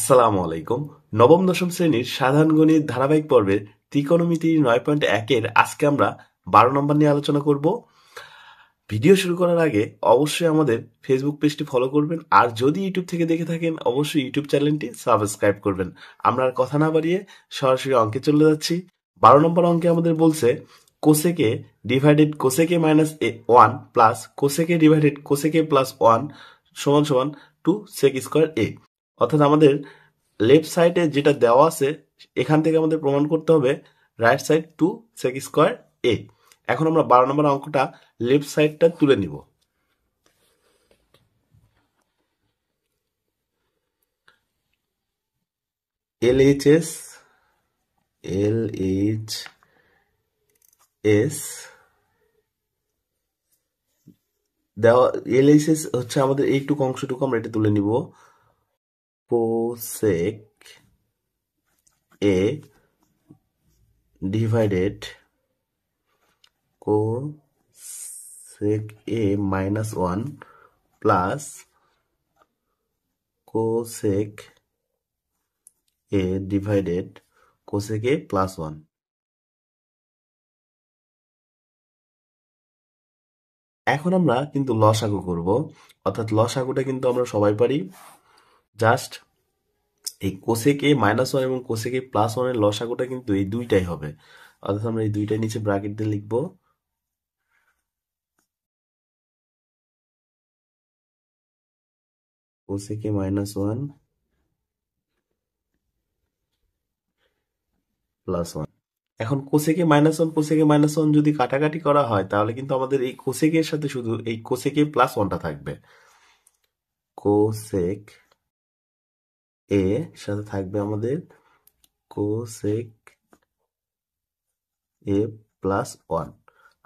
আসসালামু আলাইকুম। নবম দশম শ্রেণীর সাধারণ গণিত ধারাবাহিক পর্বের ত্রিকোণমিতি 9.1 এর আজকে আমরা 12 নম্বর নিয়ে আলোচনা করব। ভিডিও শুরু করার আগে অবশ্যই আমাদের ফেসবুক পেজটি ফলো করবেন, আর যদি ইউটিউব থেকে দেখে থাকেন অবশ্যই ইউটিউব চ্যানেলটি সাবস্ক্রাইব করবেন। আমরা আর কথা না বাড়িয়ে সরাসরি অঙ্কে চলে যাচ্ছি। 12 নম্বর অঙ্কে আমাদের বলছে cosec divided cosec minus 1 plus cosec divided cosec plus 1 সমান সমান 2 সেক স্কোয়ার এ। অর্থাৎ আমাদের লেফট সাইডে যেটা দেওয়া আছে এখান থেকে আমাদের প্রমাণ করতে হবে রাইট সাইড 2 সেক স্কোয়ার এ। এখন আমরা 12 নম্বর অঙ্কটা লেফট সাইডটা তুলে নিব। LHS দেওয়া LHS হচ্ছে আমাদের এইটুকু অংশটুকু আমরা এটা তুলে নিব। কোসেক এ ডিভাইডেড কোসেক এ মাইনাস 1 প্লাস কোসেক এ ডিভাইডেড কোসেক এ প্লাস 1। এখন আমরা কিন্তু লসাগু করব, অর্থাৎ লসাগুটা কিন্তু আমরা সবাই পারি। জাস্ট এই কোসেক এ মাইনাস 1 এবং কোসেক এ প্লাস 1 এর লসাগুটা কিন্তু এই দুইটাই হবে। অর্থাৎ আমরা এই দুইটাই নিচে ব্র্যাকেট দিয়ে লিখব। কোসেক এ মাইনাস 1 প্লাস 1। এখন কোসেকে মাইনাস 1 কোসেকে মাইনাস 1 যদি কাটাকাটি করা হয় তাহলে কিন্তু আমাদের এই কোসেকের সাথে শুধু এই কোসেকে প্লাস 1টা থাকবে। কোসেক এ সাথে থাকবে আমাদের কোসেক এ প্লাস 1,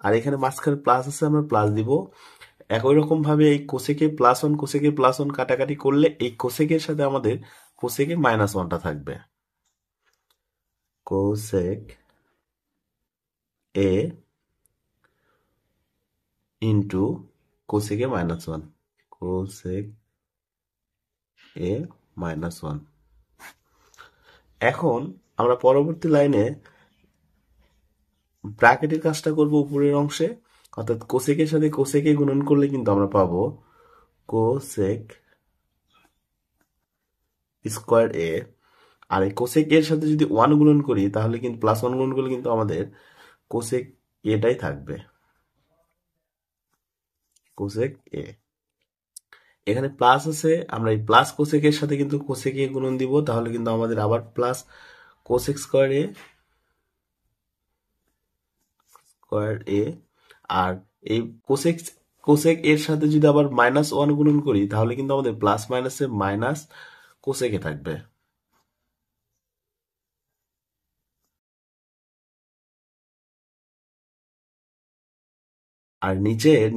আর এখানে মাঝখানে প্লাস আছে আমরা প্লাস দিব। একই রকম ভাবে এই কোসেকে প্লাস 1 কোসেকে প্লাস 1 কাটাকাটি করলে এই কোসেকের সাথে আমাদের কোসেকে মাইনাস 1টা থাকবে। কোসেক এ ইন্টু কোসেকে মাইনাস 1, কোসেক এ মাইনাস 1। এখন আমরা পরবর্তী লাইনে ব্র্যাকেটের কাজটা করব উপরের অংশে, অর্থাৎ কোসেকের সাথে কোসেকে গুণন করলে কিন্তু আমরা পাবো কোসেক স্কোয়ার এ, আর এই কোসেক এর সাথে যদি 1 গুণন করি তাহলে কিন্তু প্লাস 1 গুণন করলে কিন্তু আমাদের কোসেক এটাই থাকবে, কোসেক এ। এখানে প্লাস আছে, আমরা এই প্লাস কোসেক এর সাথে কিন্তু কোসেক এ গুণন দিব, তাহলে কিন্তু আমাদের আবার প্লাস কোসেক স্কোয়ার এ স্কোয়ার এ। আর এই কোসেক কোসেক এর সাথে যদি আবার মাইনাস 1 গুণন করি তাহলে কিন্তু আমাদের প্লাস মাইনাসে মাইনাস কোসেকে থাকবে। আর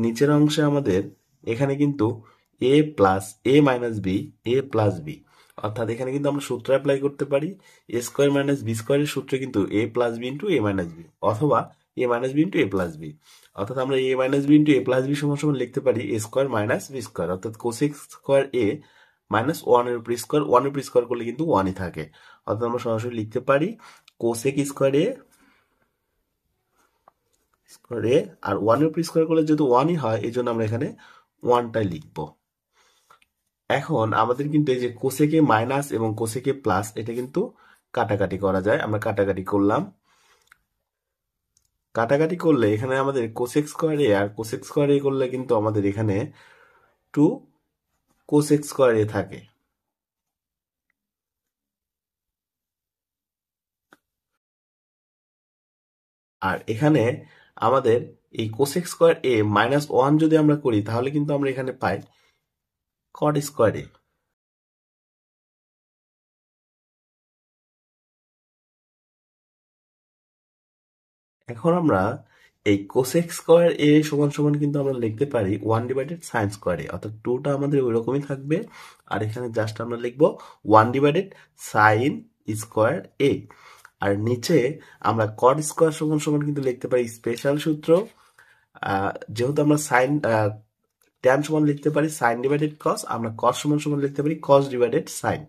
নিচের অংশে আমাদের এখানে কিন্তু এ plus A minus B A plus B, অর্থাৎ এখানে কিন্তু আমরা সূত্র অ্যাপ্লাই করতে পারি। এ স্কোয়ার মাইনাস বি স্কোয়ারের সূত্রে কিন্তু এ প্লাস বি ইন্টু এ মাইনাস বি, অথবা এ মাইনাস বি ইন্টু এ প্লাস বি। অর্থাৎ আমরা এ মাইনাস বি ইন্টু এ প্লাস বি সমান সমান লিখতে পারি এ স্কোয়ার মাইনাস বি স্কোয়ার, অর্থাৎ কোসেক স্কোয়ার এ মাইনাস 1 এর উপর স্কোয়ার, 1 এর উপর স্কোয়ার করলে কিন্তু 1ই থাকে। অর্থাৎ আমরা সরাসরি লিখতে পারি কোসেক স্কোয়ার এ স্কোয়ার এ, আর 1 এর উপর স্কোয়ার করলে যেহেতু 1ই হয় এই জন্য আমরা এখানে 1টাই লিখব। এখন আমাদের কিন্তু এই যে কোসেকে মাইনাস এবং কোসেকে প্লাস এটা কিন্তু কাটাকাটি করা যায়, আমরা কাটাকাটি করলাম। কাটাকাটি করলে এখানে আমাদের কোসেক স্কোয়ার এ আর কোসেক স্কোয়ার এ করলে কিন্তু আমাদের এখানে 2 কোসেক স্কোয়ার এ থাকে। আর এখানে আমাদের এই কোসেক স্কোয়ার এ মাইনাস 1 যদি আমরা করি তাহলে কিন্তু আমরা এখানে পাই কট স্কোয়ার এ। এখন আমরা এই কোসেক স্কোয়ার এ সমান সমান কিন্তু আমরা লিখতে পারি 1 ডিভাইডেড সাইন স্কোয়ার এ, অর্থাৎ 2টা আমাদের ওই রকমই থাকবে। আর এখানে জাস্ট আমরা লিখবো 1 ডিভাইডেড সাইন স্কোয়ার এ। আর নিচে আমরা কট স্কোয়ার সমান সমান কিন্তু লিখতে পারি স্পেশাল সূত্র, যেহেতু আমরা সাইন ট্যান সমান লিখতে পারি সাইন ডিভাইডেড কস, আমরা কস সমান সমান লিখতে পারি কস ডিভাইডেড সাইন।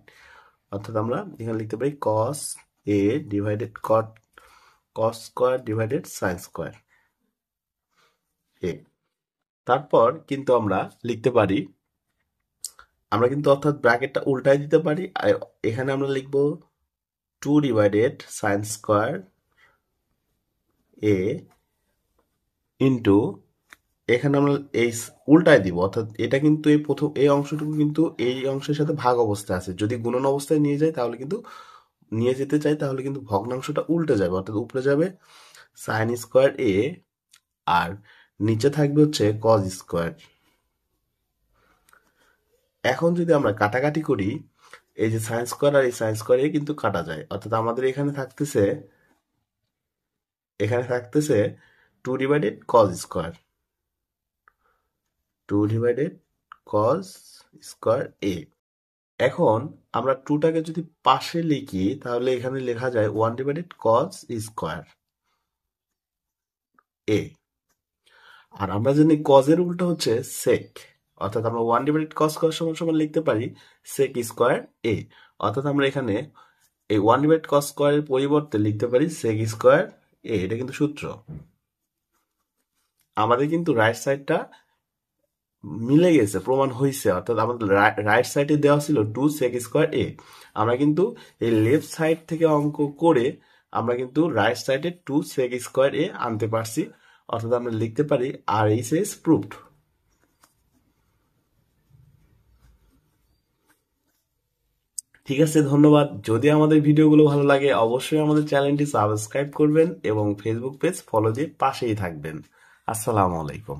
অর্থাৎ আমরা এখানে লিখতে পারি cos a divided cos square divided sin square a। তারপর কিন্তু আমরা লিখতে পারি, আমরা কিন্তু অর্থাৎ ব্র্যাকেটটা উল্টাই দিতে পারি। এখানে আমরা লিখব 2 divided sin square a into, এখানে আমরা এই উল্টায় দিব, অর্থাৎ এটা কিন্তু এই অংশটুকু কিন্তু এই অংশের সাথে ভাগ অবস্থায় আছে। যদি গুণন অবস্থায় নিয়ে যায় তাহলে কিন্তু নিয়ে যেতে চাই তাহলে কিন্তু ভগ্নাংশটা উল্টে যাবে, অর্থাৎ উপরে যাবে সাইন স্কোয়ার এ আর নিচে থাকবে হচ্ছে কজ স্কোয়ার। এখন যদি আমরা কাটাকাটি করি, এই যে সাইন স্কোয়ার আর এই সাইন স্কোয়ার এ কিন্তু কাটা যায়, অর্থাৎ আমাদের এখানে থাকতেছে 2 divided cos square, 2 divided cos square এ। এখন আমরা 2টাকে যদি পাশে লিখি তাহলে এখানে লেখা যায় 1 ডিভাইডেড কজ স্কোয়ার এ। আর আমরা জানি কজের উল্টো হচ্ছে সেক, অর্থাৎ আমরা 1 ডিভাইডেড কজ স্কোয়ার সমান সমান লিখতে পারি সেক স্কোয়ার এ। অর্থাৎ আমরা এখানে এই 1 ডিভাইডেড কজ স্কোয়ারের পরিবর্তে লিখতে পারি সেক স্কোয়ার এ। এটা কিন্তু সূত্র। আমাদের কিন্তু রাইট সাইডটা মিলে গেছে, প্রমাণ হয়েছে, অর্থাৎ আমাদের রাইট সাইডে দেওয়া ছিল 2 সেক স্কোয়ার এ। আমরা কিন্তু এই লেফট সাইড থেকে অঙ্ক করে আমরা কিন্তু রাইট সাইডে 2 সেক স্কোয়ার এ আনতে পারছি, অর্থাৎ আমরা লিখতে পারি আর এইচ ইজ প্রুভড। ঠিক আছে, ধন্যবাদ। যদি আমাদের ভিডিওগুলো ভালো লাগে অবশ্যই আমাদের চ্যানেলটি সাবস্ক্রাইব করবেন এবং ফেসবুক পেজ ফলো দিয়ে পাশেই থাকবেন। আসসালামু আলাইকুম।